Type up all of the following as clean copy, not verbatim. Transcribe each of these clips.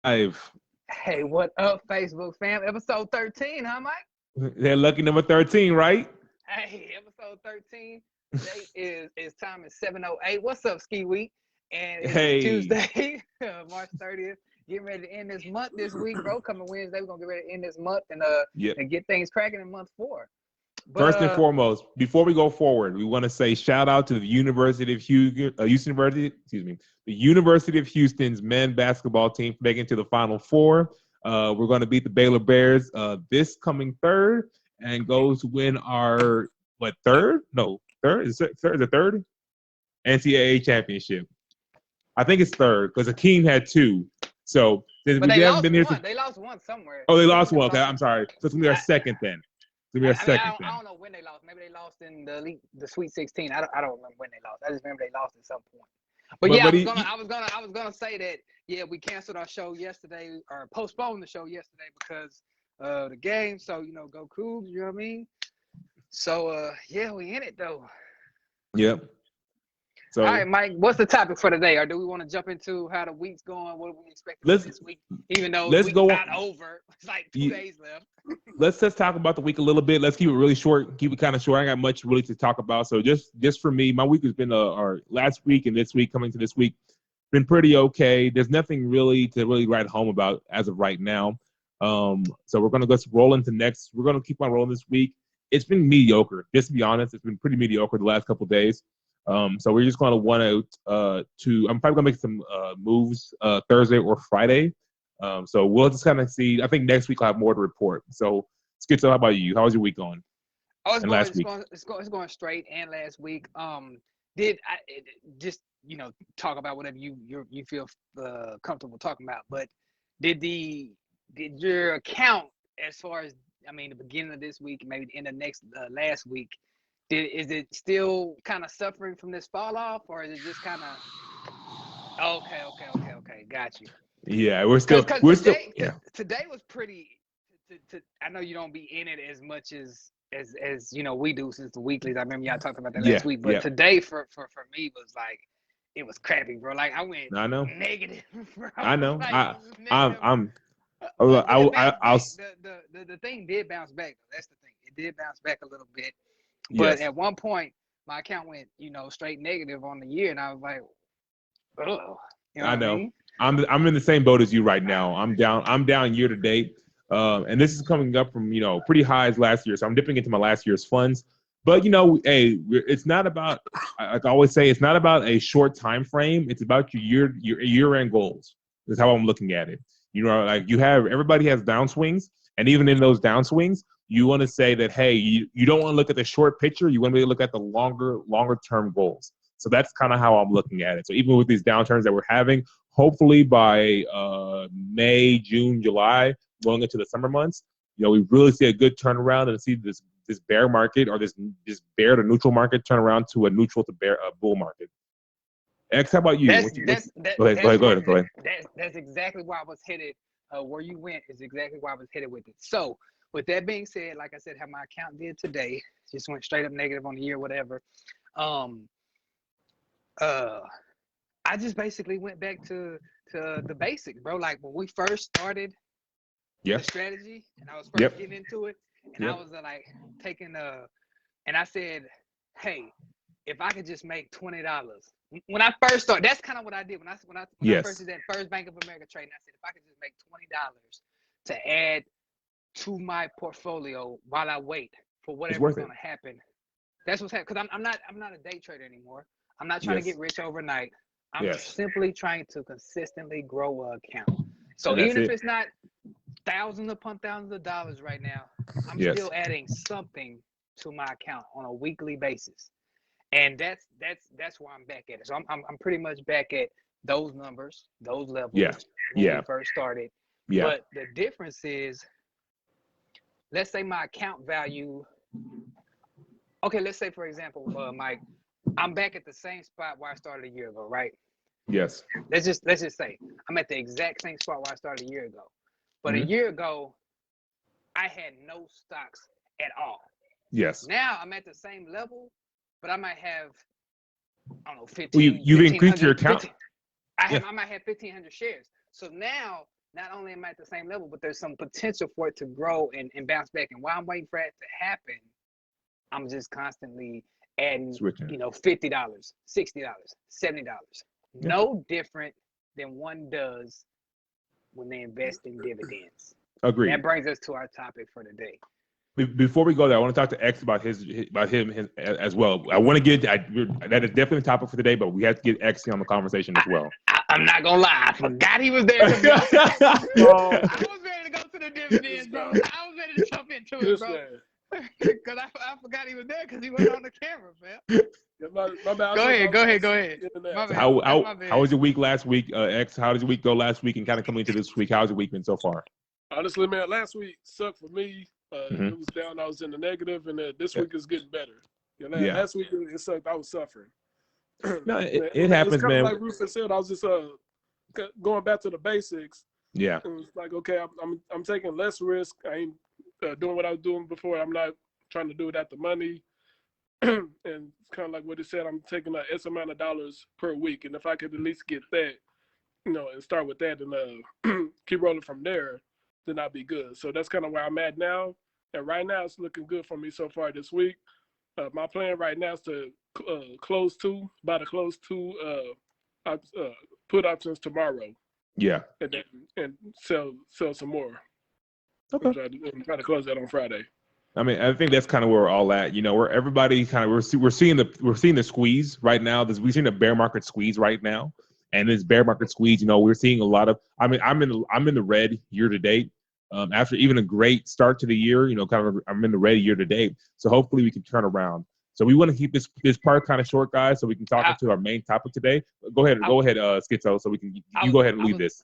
Hey, what up, Facebook fam? Episode 13, huh, Mike? They're lucky number 13, right? Hey, episode 13. Today is time is 7:08. What's up, Ski Week? And it is Hey. Tuesday, March 30th. Getting ready to end this month this week, bro. Coming Wednesday, we're gonna get ready to end this month and get things cracking in month 4. But, First and foremost, before we go forward, we want to say shout out to the University of Houston, the University of Houston's men's basketball team for making it to the Final Four. We're going to beat the Baylor Bears this coming third and go to win our third? No, third is the third NCAA championship. I think it's third because Akeem had 2. So but we haven't been here. They lost one somewhere. Oh, they lost one. Okay, I'm sorry. So it's gonna be our second then. I don't know when they lost. Maybe they lost in the Sweet 16. I don't remember when they lost. I just remember they lost at some point. But I was gonna say that we canceled our show yesterday or postponed the show yesterday because of the game. So go Cougs. You know what I mean? So we in it though. Yep. So, all right, Mike, what's the topic for today? Or do we want to jump into how the week's going? What do we expect this week? Even though the week's not over. It's like 2 days left. Let's talk about the week a little bit. Let's keep it really short. Keep it kind of short. I got much really to talk about. So just for me, my week has been our last week and this week coming to this week been pretty okay. There's nothing really to write home about as of right now. So we're gonna go roll into next. We're gonna keep on rolling this week. It's been mediocre. Just to be honest, it's been pretty mediocre the last couple of days. So we're just going to want to. I'm probably going to make some moves Thursday or Friday. So we'll just kind of see. I think next week I'll have more to report. So, Schizzo, how about you? How was your week going? It's going straight. And last week, just talk about whatever you feel comfortable talking about. But did your account, as far as the beginning of this week, maybe the end of last week? Is it still kind of suffering from this fall off, or is it just kind of okay, got you? Yeah, we're still. Today was pretty. I know you don't be in it as much as we do since the weeklies. I remember y'all talked about that last week, but today for me was like it was crappy, bro. Like I went negative, bro. I know. Like, the thing did bounce back. That's the thing. It did bounce back a little bit. But at one point, my account went, straight negative on the year, and I was like, "Oh, I know." I'm in the same boat as you right now. I'm down year to date, and this is coming up from pretty highs last year. So I'm dipping into my last year's funds. But it's not about. Like I always say, it's not about a short time frame. It's about your year-end goals. That's how I'm looking at it. Like everybody has downswings, and even in those downswings, you want to say that, hey, you don't want to look at the short picture. You want to look at the longer term goals. So that's kind of how I'm looking at it. So even with these downturns that we're having, hopefully by May, June, July, going into the summer months, we really see a good turnaround and see this bear market or this bear to neutral market turn around to a neutral to bear bull market. X, how about you? Go ahead. That's exactly why I was headed. Where you went is exactly why I was headed with it. So, with that being said, like I said, how my account did today, just went straight up negative on the year, whatever. I just basically went back to the basics, bro. Like when we first started the strategy, and I was first getting into it, and I was like taking and I said, hey, if I could just make $20. When I first started, that's kind of what I did. When I first did that first Bank of America trade, and I said, if I could just make $20 to add to my portfolio while I wait for whatever's going to happen. That's what's happening. Because I'm not a day trader anymore. I'm not trying to get rich overnight. I'm simply trying to consistently grow an account. So even if it's not thousands upon thousands of dollars right now, I'm still adding something to my account on a weekly basis. And that's where I'm back at it. So I'm pretty much back at those numbers, those levels when we first started. Yeah. But the difference is, let's say my account value. Okay, let's say for example, Mike, I'm back at the same spot where I started a year ago, right? Yes. Let's just say I'm at the exact same spot where I started a year ago. But a year ago, I had no stocks at all. Yes. Now I'm at the same level, but I might have, I don't know, 15. Well, you've increased your account. I might have 1,500 shares. So now not only am I at the same level, but there's some potential for it to grow and bounce back. And while I'm waiting for that to happen, I'm just constantly adding, Switching. $50, $60, $70. Yeah. No different than one does when they invest in dividends. Agreed. That brings us to our topic for today. Before we go there, I want to talk to X about him as well. I want to get that is definitely a topic for today, but we have to get X on the conversation as well. I'm not gonna lie, I forgot he was there. I was ready to go to the dividends, bro. I was ready to jump into it, bro. Because I forgot he was there because he wasn't on the camera, man. My bad. Go ahead. My bad. How was your week last week, X? How did your week go last week and kind of coming into this week? How's your week been so far? Honestly, man, last week sucked for me. It was down. I was in the negative, and this week is getting better. Last week it sucked. I was suffering. No, it happens, man. Like Rufus said, I was just going back to the basics. Yeah. It was like, okay, I'm taking less risk. I ain't doing what I was doing before. I'm not trying to do it at the money. And it's kind of like what it said. I'm taking S amount of dollars per week, and if I could at least get that, and start with that, and keep rolling from there, then I'll be good. So that's kind of where I'm at now. And right now, it's looking good for me so far this week. My plan right now is to close two put options tomorrow. Yeah. And sell some more. Okay. Try to close that on Friday. I mean, I think that's kind of where we're all at. Where everybody kind of we're seeing the squeeze right now. We're seeing the bear market squeeze right now, and this bear market squeeze. We're seeing a lot of. I mean, I'm in the red year to date. After even a great start to the year, I'm in the red year to date. So hopefully we can turn around. So we want to keep this part kind of short, guys, so we can talk into our main topic today. Go ahead, Schizzo, so we can. Go ahead and lead this.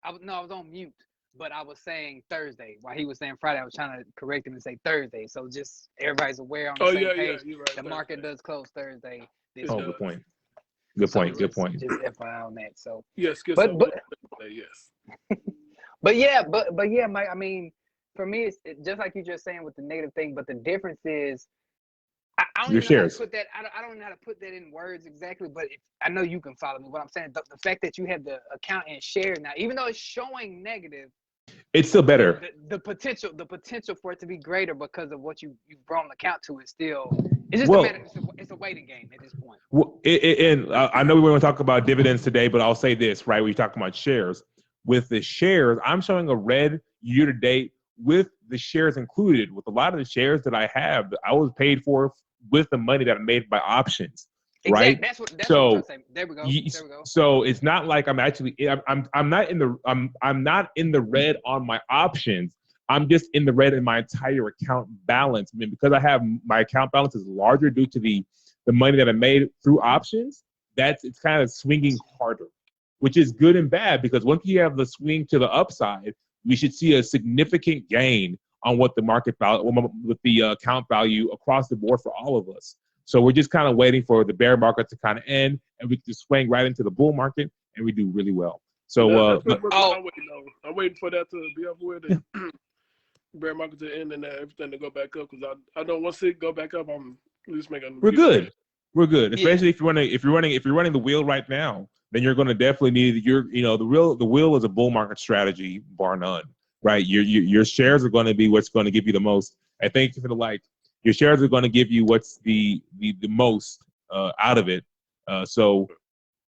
I was on mute, but I was saying Thursday. While he was saying Friday, I was trying to correct him and say Thursday. So just everybody's aware on the same page. Yeah, right, the market does close Thursday. Good point. Good point. Just FYI on that. So yes, but yes. But yeah, Mike. I mean, for me, it's just like you just saying with the negative thing. But the difference is, I don't your even know how shares. to put that. I don't know how to put that in words exactly. But I know you can follow me. What I'm saying, the fact that you have the account in shares now, even though it's showing negative, it's still better. The potential for it to be greater because of what you've grown the account to is still. It's just it's a waiting game at this point. Well, and I know we want to talk about dividends today, but I'll say this, right? We're talking about shares. With the shares, I'm showing a red year to date with the shares included. With a lot of the shares that I have, I was paid for with the money that I made by options, right? That's what I'm saying. There we go. So it's not like I'm actually I'm not in the red on my options. I'm just in the red in my entire account balance. I mean, because I have my account balance is larger due to the money that I made through options. It's kind of swinging harder, which is good and bad, because once you have the swing to the upside, we should see a significant gain on what the market value, with the account value across the board for all of us. So we're just kind of waiting for the bear market to kind of end, and we can swing right into the bull market, and we do really well. So I'm waiting for that to be over with, and bear market to end, and everything to go back up. Because I know once it go back up, I'm at least making. We're good. We're good, especially if you're running the wheel right now. Then you're going to definitely need the wheel is a bull market strategy, bar none, right? Your shares are going to be what's going to give you the most. I think your shares are going to give you what's the most out of it. So,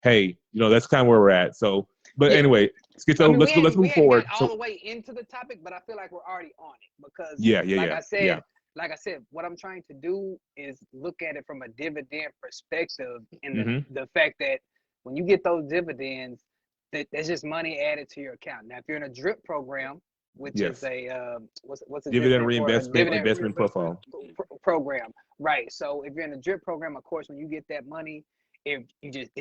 hey, that's kind of where we're at. So, but anyway, Schizzo, let's move forward. All the way into the topic, but I feel like we're already on it because like I said, what I'm trying to do is look at it from a dividend perspective, and the fact that when you get those dividends, that's just money added to your account. Now, if you're in a DRIP program, which is a what's a dividend reinvestment investment profile program, right? So if you're in a DRIP program, of course, when you get that money, it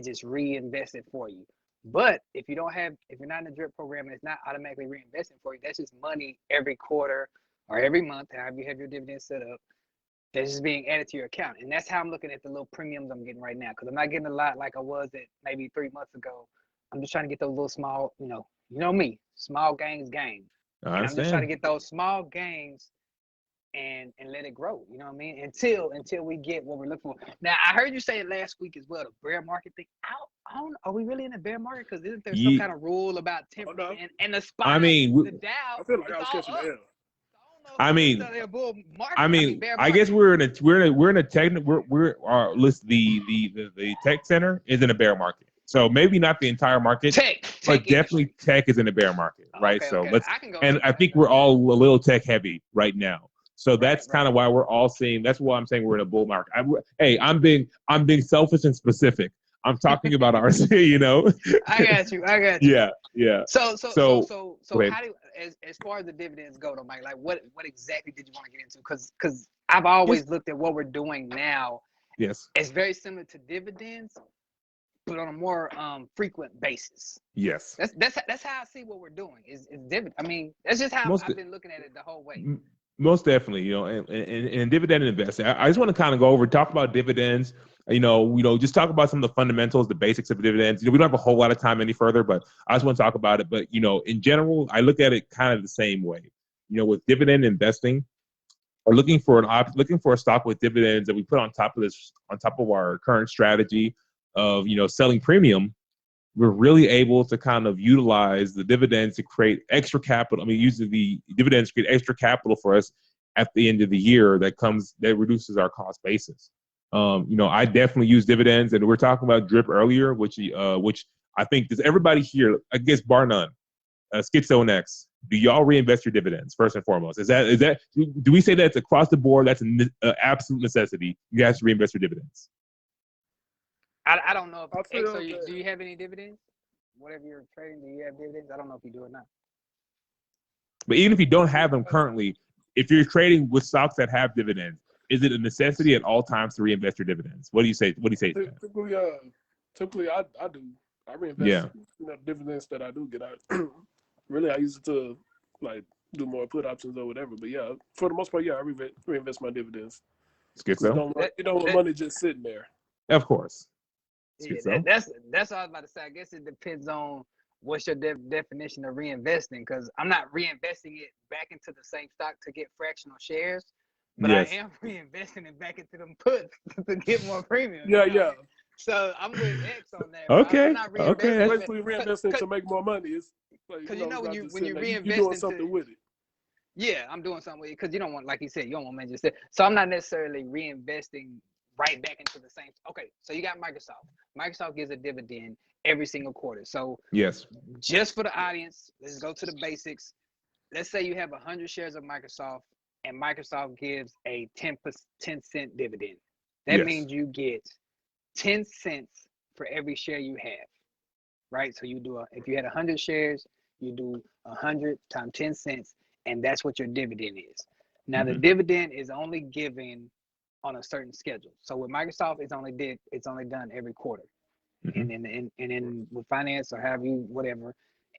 just reinvested for you. But if you're not in a DRIP program and it's not automatically reinvested for you, that's just money every quarter or every month, however you have your dividends set up, that's just being added to your account. And that's how I'm looking at the little premiums I'm getting right now, because I'm not getting a lot like I was at maybe 3 months ago. I'm just trying to get those little small, you know me, small gains game. I'm just trying to get those small gains and let it grow. You know what I mean? Until we get what we're looking for. Now, I heard you say it last week as well, the bear market thing. I don't know. Are we really in a bear market? Because isn't there some kind of rule about 10%? And the spot, I mean, the Dow, I feel like I it's was all catching up. the L. I mean, a bull market. I guess we're in a technical list. The tech center is in a bear market. So maybe not the entire market, but definitely tech is in a bear market, right? Okay, so okay. let's, I think we're all a little tech heavy right now. So that's kind of why we're all seeing. That's why I'm saying we're in a bull market. I'm being selfish and specific. I'm talking about ours, you know. I got you. Yeah. So how do, as far as the dividends go, though, Mike? Like, what exactly did you want to get into? Because I've always looked at what we're doing now. Yes. It's very similar to dividends, but on a more frequent basis. Yes. That's how I see what we're doing. Is dividend. I mean, that's just how I've been looking at it the whole way. Most definitely, you know, and dividend investing. I just want to kind of go over, talk about dividends. You know, just talk about some of the fundamentals, the basics of dividends. You know, we don't have a whole lot of time any further, but I just want to talk about it. But, you know, in general, I look at it kind of the same way. You know, with dividend investing, or looking for a stock with dividends that we put on top of our current strategy of, you know, selling premium, we're really able to kind of utilize the dividends to create extra capital. I mean, using the dividends to create extra capital for us at the end of the year that reduces our cost basis. You know, I definitely use dividends, and we're talking about DRIP earlier, which I think does everybody here, I guess bar none, Schizzo and X, do y'all reinvest your dividends first and foremost? Is that do we say that's across the board? That's an absolute necessity. You guys to reinvest your dividends. I don't know if do you have any dividends? Whatever you're trading, do you have dividends? I don't know if you do or not. But even if you don't have them currently, if you're trading with stocks that have dividends, is it a necessity at all times to reinvest your dividends? What do you say? Typically, I do. I reinvest dividends that I do get out. Really, I use it to like do more put options or whatever. But yeah, for the most part, I reinvest my dividends. Schizzo? You don't want money just sitting there. Of course. Yeah, that's what I was about to say. I guess it depends on what's your definition of reinvesting, because I'm not reinvesting it back into the same stock to get fractional shares, but I am reinvesting it back into them puts to get more premium. Yeah. So I'm with X on that. Okay. I'm not reinvesting. Basically, reinvesting to make more money. It's because when you reinvest, you're doing something with it. Yeah, I'm doing something with it because you don't want, like you said, you don't want to just say. So I'm not necessarily reinvesting right back into the same. Okay, so you got Microsoft. Microsoft gives a dividend every single quarter. So yes, just for the audience, let's go to the basics. Let's say you have 100 shares of Microsoft, and Microsoft gives a 10-cent dividend. That means you get 10 cents for every share you have, right? So you do if you had 100 shares, you do 100 times 10 cents, and that's what your dividend is. Now the dividend is only given on a certain schedule. So with Microsoft, it's only done every quarter, and then with finance or whatever,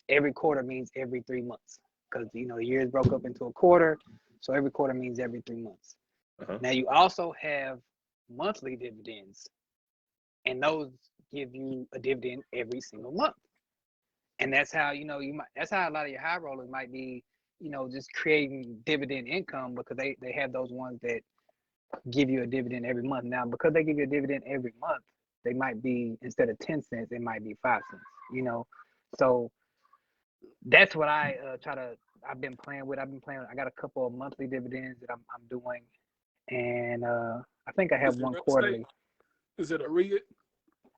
every quarter means every 3 months, because the year is broke up into a quarter, so every quarter means every 3 months. Now you also have monthly dividends, and those give you a dividend every single month, and that's how that's how a lot of your high rollers might be, just creating dividend income, because they have those ones that give you a dividend every month. Now, because they give you a dividend every month, they might be, instead of 10 cents, it might be 5 cents, so that's what I've been playing with. I got a couple of monthly dividends that I'm doing, and I think I have one quarterly. Is it a REIT?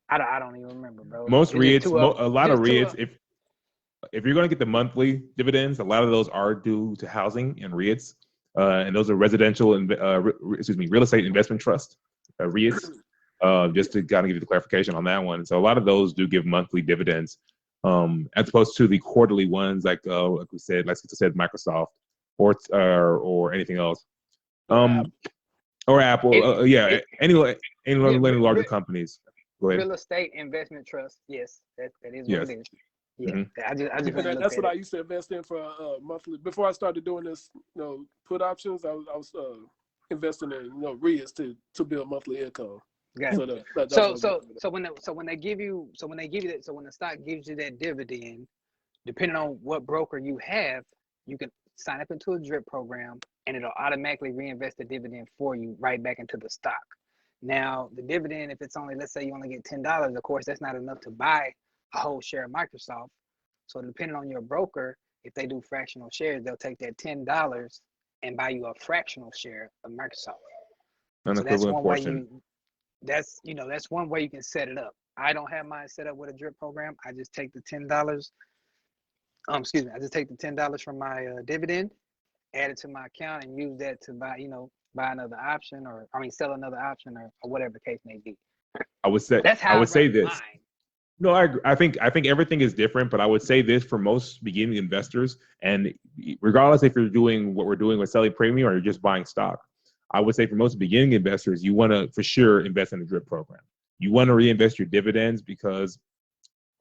I don't even remember, bro. Most REITs, a lot of REITs, if you're going to get the monthly dividends, a lot of those are due to housing and REITs, and those are residential and real estate investment trust, REITs. Just to kind of give you the clarification on that one. So a lot of those do give monthly dividends, as opposed to the quarterly ones, like we said, Microsoft or anything else, or Apple. Any larger companies. Go ahead. Real estate investment trust. Yes, that is what it is. Yeah, that's what I used to invest in for monthly. Before I started doing this, put options, I was investing in REITs to build monthly income. Got it. So when the stock gives you that dividend, depending on what broker you have, you can sign up into a DRIP program, and it'll automatically reinvest the dividend for you right back into the stock. Now, the dividend, if it's only, let's say you only get $10, of course, that's not enough to buy a whole share of Microsoft. So depending on your broker, if they do fractional shares, they'll take that $10 and buy you a fractional share of Microsoft. So that's one way that's one way you can set it up. I don't have mine set up with a drip program. I just take the $10. I just take the $10 from my dividend, add it to my account, and use that to buy another option, sell another option, or whatever the case may be. I would say this. Mine. No, I think everything is different, but I would say this for most beginning investors, and regardless if you're doing what we're doing with selling premium or you're just buying stock, I would say for most beginning investors, you want to for sure invest in a drip program. You want to reinvest your dividends because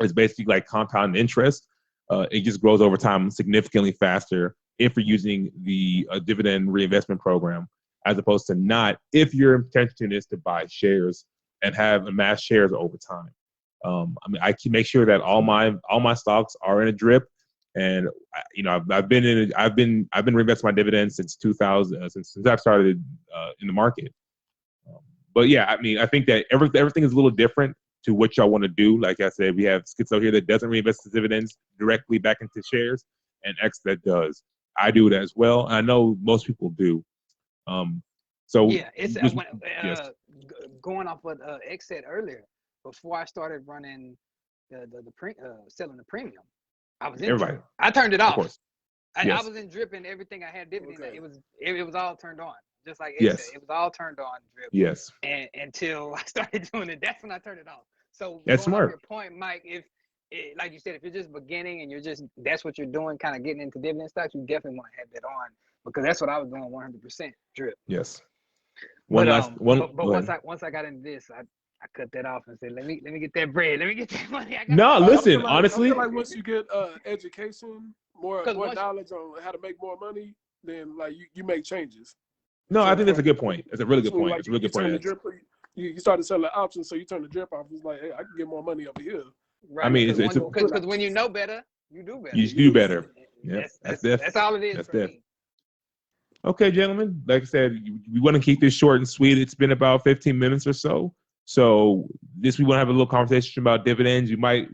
it's basically like compound interest. It just grows over time significantly faster if you're using the dividend reinvestment program, as opposed to not if your intention is to buy shares and have amassed shares over time. I can make sure that all my stocks are in a drip, and I've been reinvesting my dividends since 2000, since I've started in the market. But yeah, I think that everything is a little different to what y'all want to do. Like I said, we have Schizzo here that doesn't reinvest his dividends directly back into shares, and X that does. I do it as well. I know most people do. So yeah, it's going off what X said earlier. Before I started running selling the premium, I was in drip. I turned it off. Of course. I was in drip and everything I had dividend. Okay. It was all turned on, just like X said. It was all turned on drip. Yes. And until I started doing it, that's when I turned it off. So that's smart. Off your point, Mike, like you said, if you're just beginning and that's what you're doing, kind of getting into dividend stocks, you definitely want to have that on, because that's what I was doing 100% drip. Yes. But once I got into this, I cut that off and said, let me get that bread. Let me get that money. Listen, honestly. I feel like once you get education, more knowledge on how to make more money, then like you make changes. No, I think that's a good point. It's a really good point. Like, it's a really good point. You started selling options, so you turn the drip off. It's like, hey, I can get more money over here. Right. I mean, because when you know better, you do better. You do better. Yeah, that's all it is for me. Okay, gentlemen. Like I said, we want to keep this short and sweet. It's been about 15 minutes or so. So we want to have a little conversation about dividends. You might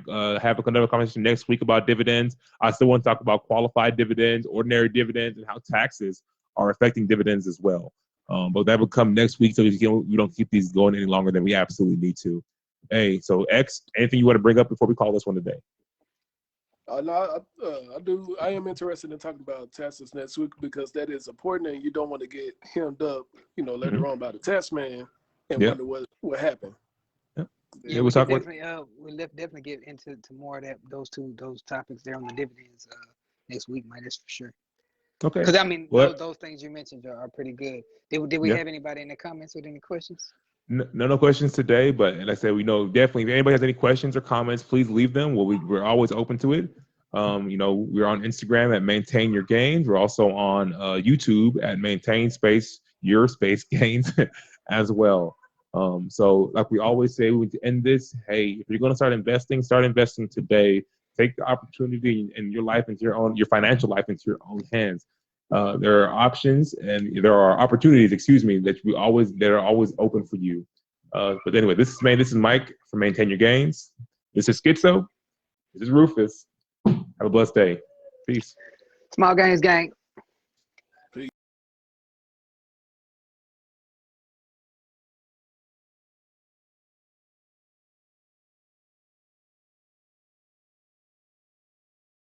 have another conversation next week about dividends. I still want to talk about qualified dividends, ordinary dividends, and how taxes are affecting dividends as well. But that will come next week, so we don't keep these going any longer than we absolutely need to. Hey, so X, anything you want to bring up before we call this one today? No, I do. I am interested in talking about taxes next week, because that is important, and you don't want to get hemmed up, later on by the tax man and wonder what happened. Yeah, we'll definitely get into more of those topics there on the dividends next week, Mike. That's for sure. Okay. Because those things you mentioned are pretty good. Did we have anybody in the comments with any questions? No questions today, but like I said, we know definitely if anybody has any questions or comments, please leave them. We're always open to it. We're on Instagram at MaintainYouGains. We're also on YouTube at MaintainYouGains as well. So like we always say, we end this. Hey, if you're going to start investing today. Take the opportunity in your life into your financial life into your own hands. There are options and there are opportunities, that are always open for you. But anyway, this is Mike from MaintainYouGains. This is Schizzo. This is Rufus. Have a blessed day. Peace. Small Gains Gang.